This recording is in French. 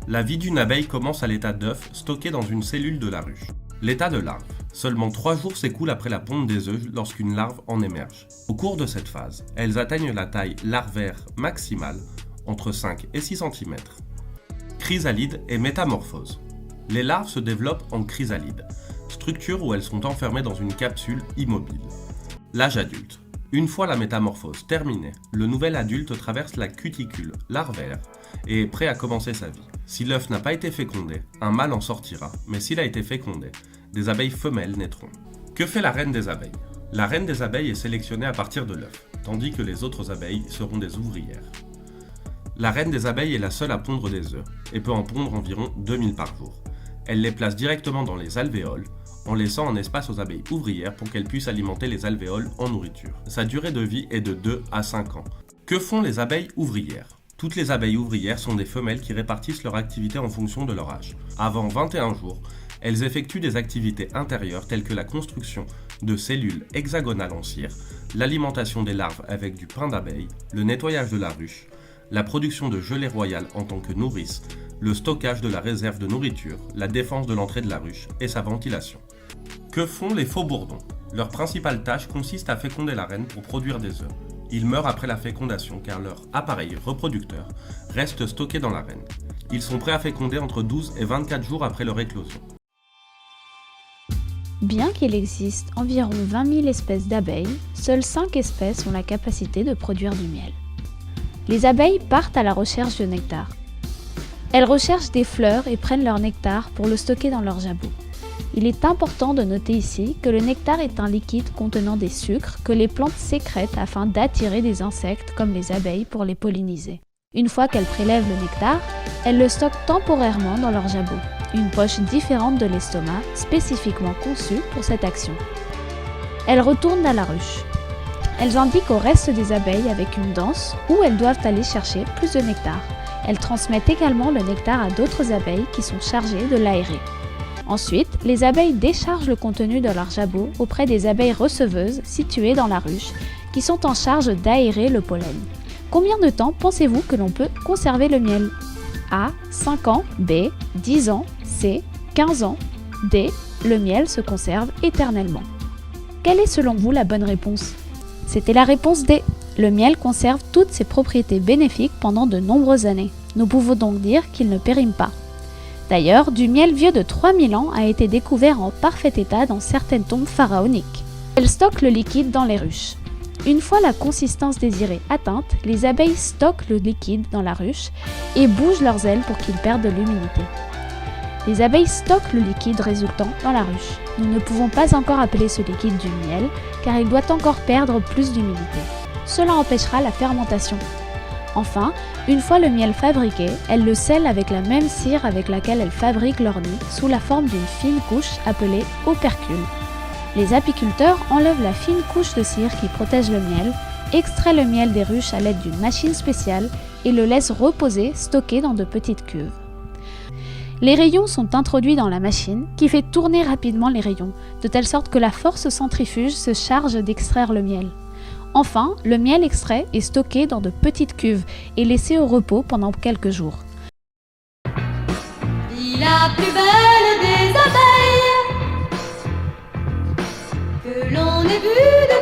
La vie d'une abeille commence à l'état d'œuf stocké dans une cellule de la ruche. L'état de larve. Seulement 3 jours s'écoulent après la ponte des œufs lorsqu'une larve en émerge. Au cours de cette phase, elles atteignent la taille larvaire maximale, entre 5 et 6 cm. Chrysalide et métamorphose. Les larves se développent en chrysalide, structure où elles sont enfermées dans une capsule immobile. L'âge adulte. Une fois la métamorphose terminée, le nouvel adulte traverse la cuticule larvaire et est prêt à commencer sa vie. Si l'œuf n'a pas été fécondé, un mâle en sortira, mais s'il a été fécondé, des abeilles femelles naîtront. Que fait la reine des abeilles ? La reine des abeilles est sélectionnée à partir de l'œuf, tandis que les autres abeilles seront des ouvrières. La reine des abeilles est la seule à pondre des œufs, et peut en pondre environ 2000 par jour. Elle les place directement dans les alvéoles, en laissant un espace aux abeilles ouvrières pour qu'elles puissent alimenter les alvéoles en nourriture. Sa durée de vie est de 2 à 5 ans. Que font les abeilles ouvrières ? Toutes les abeilles ouvrières sont des femelles qui répartissent leur activité en fonction de leur âge. Avant 21 jours, elles effectuent des activités intérieures telles que la construction de cellules hexagonales en cire, l'alimentation des larves avec du pain d'abeille, le nettoyage de la ruche, la production de gelée royale en tant que nourrice, le stockage de la réserve de nourriture, la défense de l'entrée de la ruche et sa ventilation. Que font les faux-bourdons ? Leur principale tâche consiste à féconder la reine pour produire des œufs. Ils meurent après la fécondation car leur appareil reproducteur reste stocké dans la reine. Ils sont prêts à féconder entre 12 et 24 jours après leur éclosion. Bien qu'il existe environ 20 000 espèces d'abeilles, seules 5 espèces ont la capacité de produire du miel. Les abeilles partent à la recherche de nectar. Elles recherchent des fleurs et prennent leur nectar pour le stocker dans leur jabot. Il est important de noter ici que le nectar est un liquide contenant des sucres que les plantes sécrètent afin d'attirer des insectes comme les abeilles pour les polliniser. Une fois qu'elles prélèvent le nectar, elles le stockent temporairement dans leur jabot, une poche différente de l'estomac spécifiquement conçue pour cette action. Elles retournent à la ruche. Elles indiquent au reste des abeilles avec une danse où elles doivent aller chercher plus de nectar. Elles transmettent également le nectar à d'autres abeilles qui sont chargées de l'aérer. Ensuite, les abeilles déchargent le contenu de leur jabot auprès des abeilles receveuses situées dans la ruche, qui sont en charge d'aérer le pollen. Combien de temps pensez-vous que l'on peut conserver le miel ? A. 5 ans. B. 10 ans. C. 15 ans. D. Le miel se conserve éternellement. Quelle est selon vous la bonne réponse ? C'était la réponse D. Le miel conserve toutes ses propriétés bénéfiques pendant de nombreuses années. Nous pouvons donc dire qu'il ne périme pas. D'ailleurs, du miel vieux de 3000 ans a été découvert en parfait état dans certaines tombes pharaoniques. Elles stockent le liquide dans les ruches. Une fois la consistance désirée atteinte, les abeilles stockent le liquide dans la ruche et bougent leurs ailes pour qu'ils perdent de l'humidité. Les abeilles stockent le liquide résultant dans la ruche. Nous ne pouvons pas encore appeler ce liquide du miel car il doit encore perdre plus d'humidité. Cela empêchera la fermentation. Enfin, une fois le miel fabriqué, elles le scellent avec la même cire avec laquelle elles fabriquent leur nid sous la forme d'une fine couche appelée opercule. Les apiculteurs enlèvent la fine couche de cire qui protège le miel, extraient le miel des ruches à l'aide d'une machine spéciale et le laissent reposer stocké dans de petites cuves. Les rayons sont introduits dans la machine qui fait tourner rapidement les rayons, de telle sorte que la force centrifuge se charge d'extraire le miel. Enfin, le miel extrait est stocké dans de petites cuves et laissé au repos pendant quelques jours. La plus belle des abeilles que l'on ait vue de